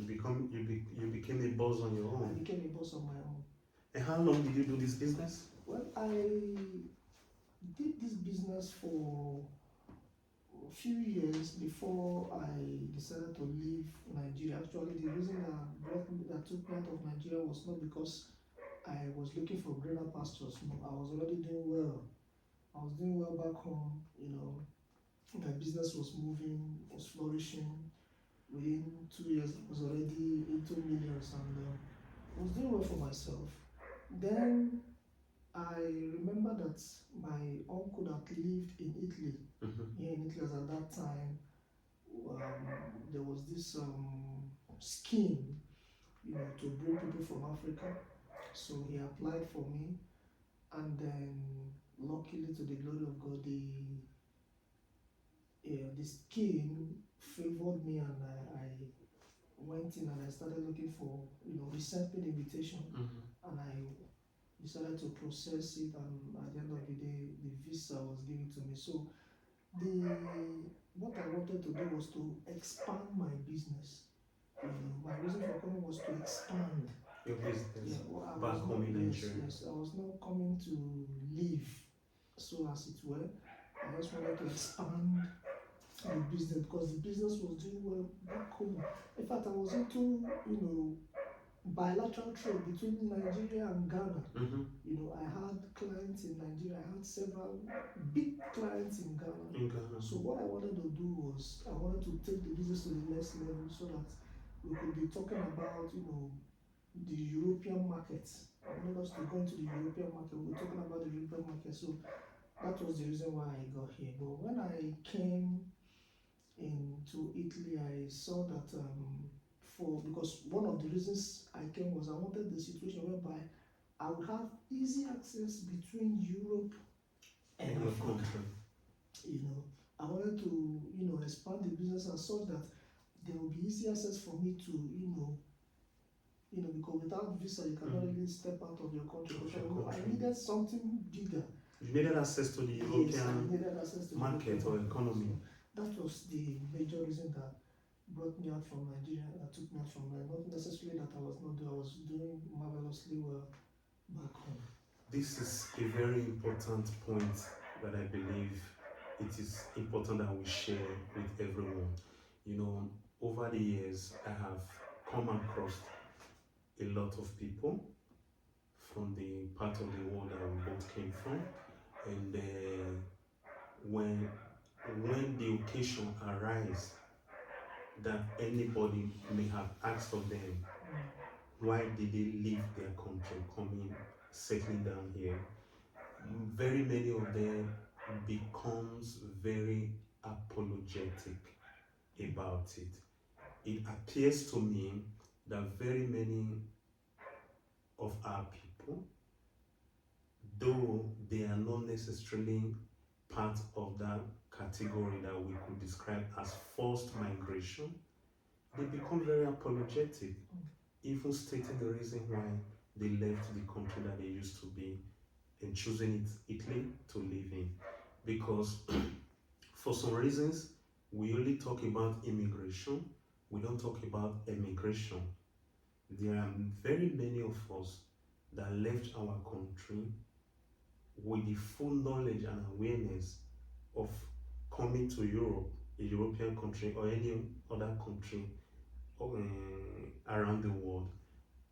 You became a boss on your I own. became a boss on my own. And how long did you do this business? Well, I did this business for a few years before I decided to leave Nigeria. Actually, the reason that took me out of Nigeria was not because I was looking for greener pastures. No, I was already doing well. I was doing well back home. My business was moving, was flourishing. Within 2 years, I was already into millions, and I was doing well for myself. Then I remember that my uncle that lived in Italy, here in Italy, as at that time, there was this scheme, to bring people from Africa. So he applied for me, and then luckily, to the glory of God, the scheme favored me, and I went in and I started looking for, he sent me the invitation, and I decided to process it, and at the end of the day, the visa was given to me. So what I wanted to do was to expand my business. My reason for coming was to expand your business. Yeah, well, I back was home not, in Nigeria. yes, I was not coming to live, so as it were. I just wanted to expand the business because the business was doing well back home. In fact, I was into, bilateral trade between Nigeria and Ghana. I had clients in Nigeria. I had several big clients in Ghana. So what I wanted to do was I wanted to take the business to the next level so that we could be talking about, the European market. I wanted us to go into the European market. We were talking about the European market. So that was the reason why I got here. But when I came into Italy, I saw that because one of the reasons I came was I wanted the situation whereby I would have easy access between Europe and Africa. I wanted to expand the business as such that there will be easy access for me to because without visa you cannot really step out of your country. I needed something bigger. You needed access to the European market or economy. So that was the major reason that brought me out from Nigeria, that took me out from Nigeria. Not necessarily that I was not doing, I was doing marvelously well back home. This is a very important point that I believe it is important that we share with everyone. Over the years, I have come across a lot of people from the part of the world that we both came from, and when the occasion arises that anybody may have asked of them, why did they leave their country, coming, settling down here? Very many of them becomes very apologetic about it. It appears to me that very many of our people, though they are not necessarily part of that category that we could describe as forced migration, they become very apologetic, even stating the reason why they left the country that they used to be and choosing Italy to live in. Because for some reasons, we only talk about immigration, we don't talk about emigration. There are very many of us that left our country with the full knowledge and awareness of coming to Europe, a European country or any other country around the world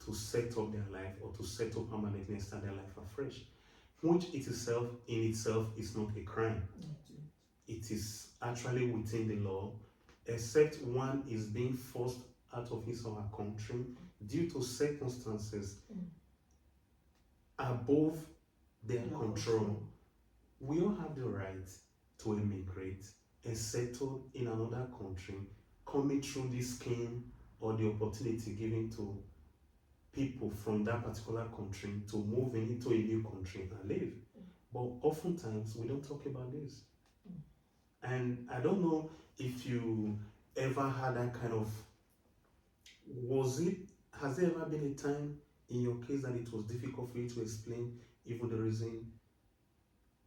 to set up their life or to set up permanently and start their life afresh, which in itself is not a crime. It is actually within the law, except one is being forced out of his or her country due to circumstances above their control. We all have the right to emigrate and settle in another country, coming through this scheme or the opportunity given to people from that particular country to move into a new country and live. But oftentimes we don't talk about this. And I don't know if you ever had that kind of, has there ever been a time in your case that it was difficult for you to explain even the reason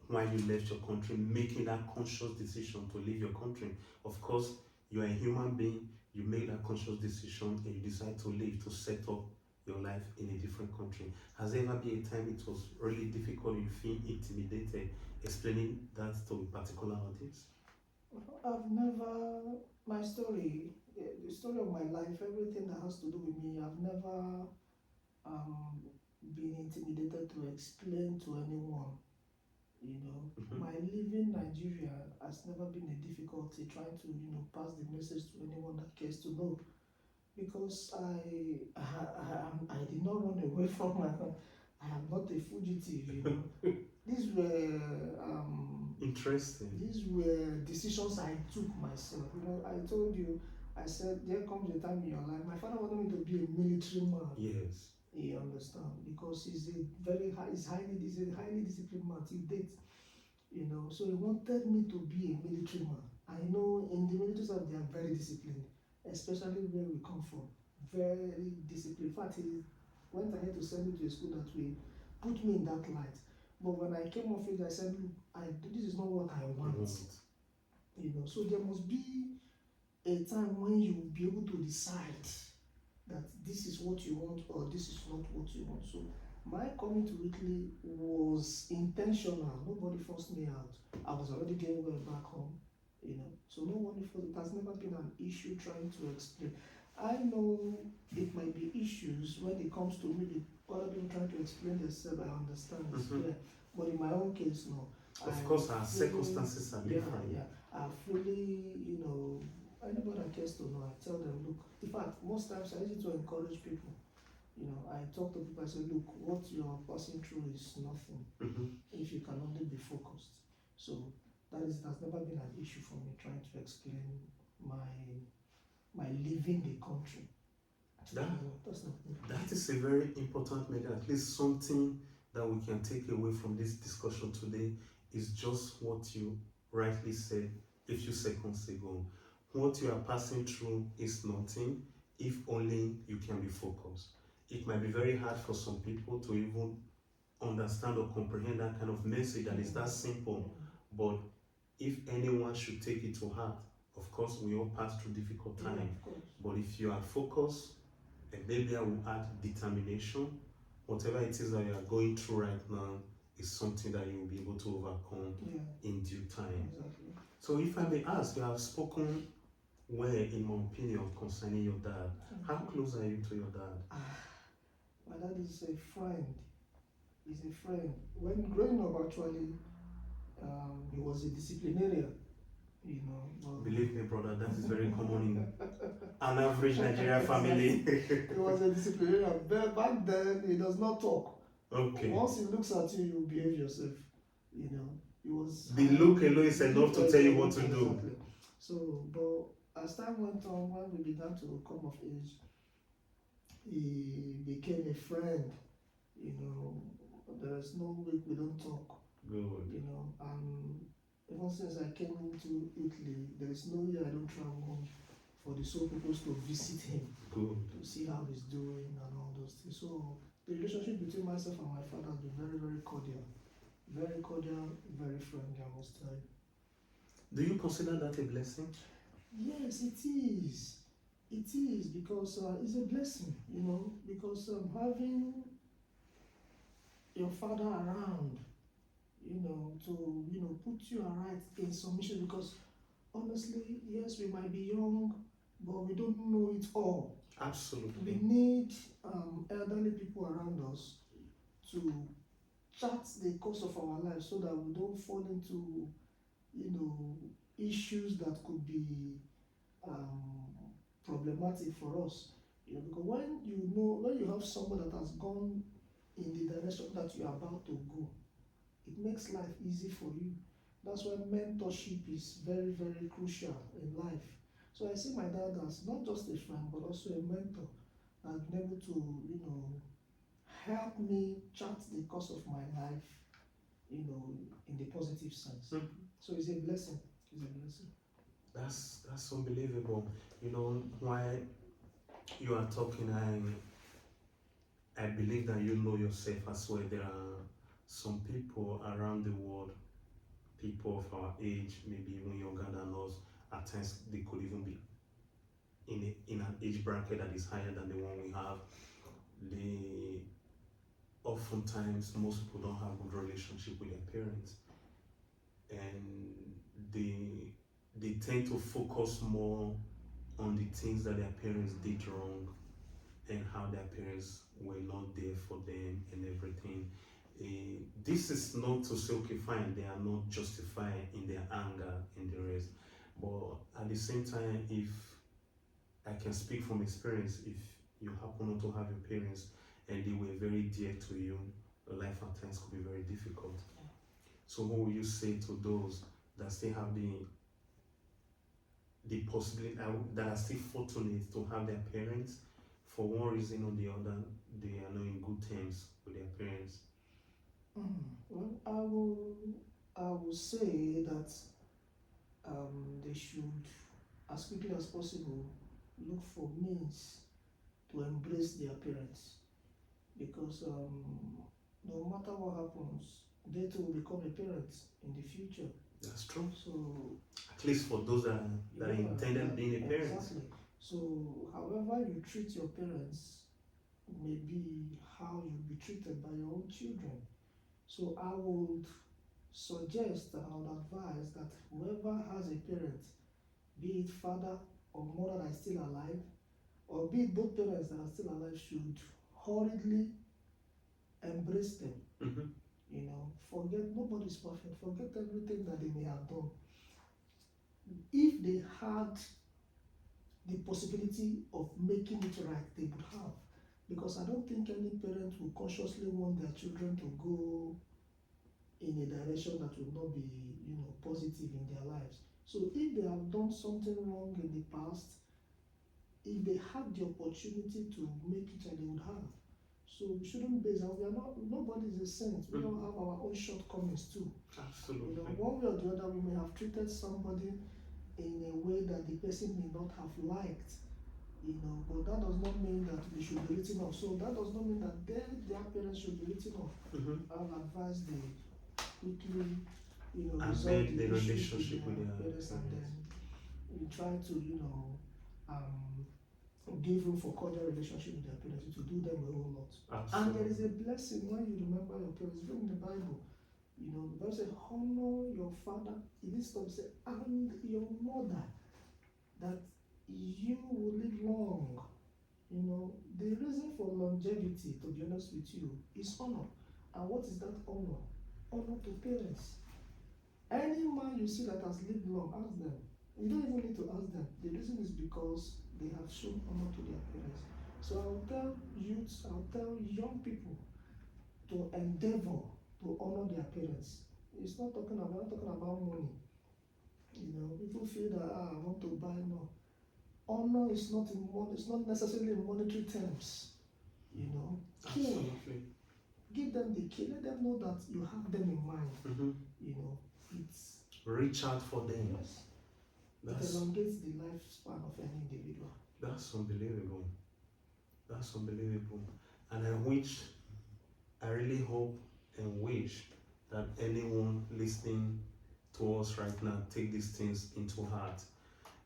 why you left your country, making that conscious decision to leave your country? Of course, you are a human being, you make that conscious decision and you decide to leave to set up your life in a different country. Has there ever been a time it was really difficult, you feel intimidated explaining that to a particular audience? I've never, my story, the story of my life, everything that has to do with me, I've never been intimidated to explain to anyone. You know, my leaving Nigeria has never been a difficulty trying to, pass the message to anyone that cares to know. Because I did not run away from my home. I am not a fugitive, These were Interesting. these were decisions I took myself. I told you, I said there comes a time in your life. My father wanted me to be a military man. Yes. You understand? Because he's a highly disciplined man till date. So he wanted me to be a military man. I know in the military side they are very disciplined, especially where we come from. Very disciplined. In fact, he went ahead to send me to a school that will put me in that light. But when I came of age, I said, look, this is not what I want. So there must be a time when you will be able to decide that this is what you want or this is not what you want. So my coming to Italy was intentional. Nobody forced me out. I was already getting well back home, So no one forced. It has never been an issue trying to explain. I know it might be issues when it comes to maybe other people trying to explain themselves. I understand it's clear, but in my own case, no. Of course, our circumstances are different. Yeah. I freely, anybody that cares to know, I tell them, look. In fact, most times I use it to encourage people. I talk to people. I say, look, what you're passing through is nothing if you can only be focused. So that's never been an issue for me trying to explain my leaving the country. That is a very important matter. At least something that we can take away from this discussion today is just what you rightly said a few seconds ago. What you are passing through is nothing if only you can be focused. It might be very hard for some people to even understand or comprehend that kind of message that is that simple. But if anyone should take it to heart, of course, we all pass through difficult times. But if you are focused, and maybe I will add determination, whatever it is that you are going through right now is something that you will be able to overcome in due time. Exactly. So if I may ask, you have spoken well, in my opinion, concerning your dad. How close are you to your dad? My dad is a friend. He's a friend. When growing up, actually, he was a disciplinarian. Believe me, brother, that is very common in an average Nigerian family. He was a disciplinarian. But back then, he does not talk. Okay. Once he looks at you, you behave yourself. He was. The look alone is enough to tell you what to do. Exactly. So, but as time went on, when we began to come of age, he became a friend. There is no week we don't talk. Good. And even since I came into Italy, there is no year I don't travel home for the sole purpose to visit him. Good. To see how he's doing and all those things. So the relationship between myself and my father has been very, very cordial. Very cordial, very friendly, I must tell you. Do you consider that a blessing? Yes, it is. It is because it's a blessing, because having your father around, to put you right in submission. Because honestly, yes, we might be young, but we don't know it all. Absolutely. We need elderly people around us to chart the course of our lives so that we don't fall into, issues that could be problematic for us. Because when you have someone that has gone in the direction that you are about to go, it makes life easy for you. That's why mentorship is very, very crucial in life. So I see my dad as not just a friend, but also a mentor that has been able to, help me chart the course of my life, in the positive sense. So it's a blessing. It's a blessing. That's unbelievable. While you are talking, I believe that you know yourself as well. There are some people around the world, people of our age, maybe even younger than us, at times they could even be in an age bracket that is higher than the one we have. They oftentimes most people don't have good relationship with their parents, and they tend to focus more on the things that their parents did wrong and how their parents were not there for them and everything. This is not to say, okay, fine, they are not justified in their anger and the rest. But at the same time, if I can speak from experience, if you happen not to have your parents and they were very dear to you, life at times could be very difficult. So what will you say to those that still have the possibility, that are still fortunate to have their parents, for one reason or the other, they are not in good terms with their parents? Well, I will say that they should, as quickly as possible, look for means to embrace their parents, because no matter what happens, they too will become a parent in the future. That's true. So At least for those that intended being a parent. exactly. So however you treat your parents may be how you'll be treated by your own children. So I would suggest, I would advise that whoever has a parent, be it father or mother that is still alive, or be it both parents that are still alive, should hurriedly embrace them. Mm-hmm. Forget, nobody's perfect, forget everything that they may have done. If they had the possibility of making it right, they would have. Because I don't think any parent will consciously want their children to go in a direction that will not be, positive in their lives. So if they have done something wrong in the past, if they had the opportunity to make it right, they would have. So we shouldn't base, and nobody is a saint. We all have our own shortcomings too. Absolutely. One way or the other, we may have treated somebody in a way that the person may not have liked, but that does not mean that they should be written off. So that does not mean that their parents should be written off. Mm-hmm. I'll advise them quickly, And resolve the issues relationship with their parents, and parents. then we try to, give room for cordial relationship with their parents. It will do them a whole lot. Absolutely. And there is a blessing when you remember your parents. Even in the Bible, the Bible says, honor your father. It is to say, and your mother, that you will live long. The reason for longevity, to be honest with you, is honor. And what is that honor? Honor to parents. Any man you see that has lived long, ask them. You don't even need to ask them. The reason is because they have shown honor to their parents. So I'll tell youths, I'll tell young people to endeavor to honor their parents. It's not talking about money. People feel that I want to buy. No. Honor is not in money. It's not necessarily in monetary terms. Care. Absolutely. Give them the care. Let them know that you have them in mind. Mm-hmm. It's reach out for them. Yes. It elongates the lifespan of any individual. That's unbelievable. That's unbelievable. And I really hope and wish that anyone listening to us right now take these things into heart.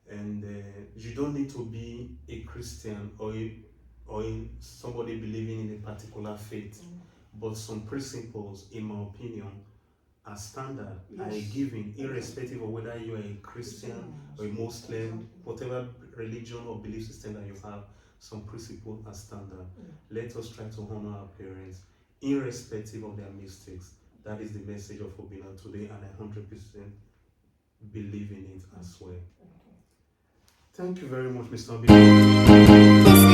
And you don't need to be a Christian or somebody believing in a particular faith, but some principles, in my opinion, are standard, are given, irrespective of whether you are a Christian or a Muslim, whatever religion or belief system that you have. Some principles are standard. Let us try to honor our parents, irrespective of their mistakes. That is the message of Obinna today, and I 100% believe in it as well. Thank you very much, Mr. Obinna.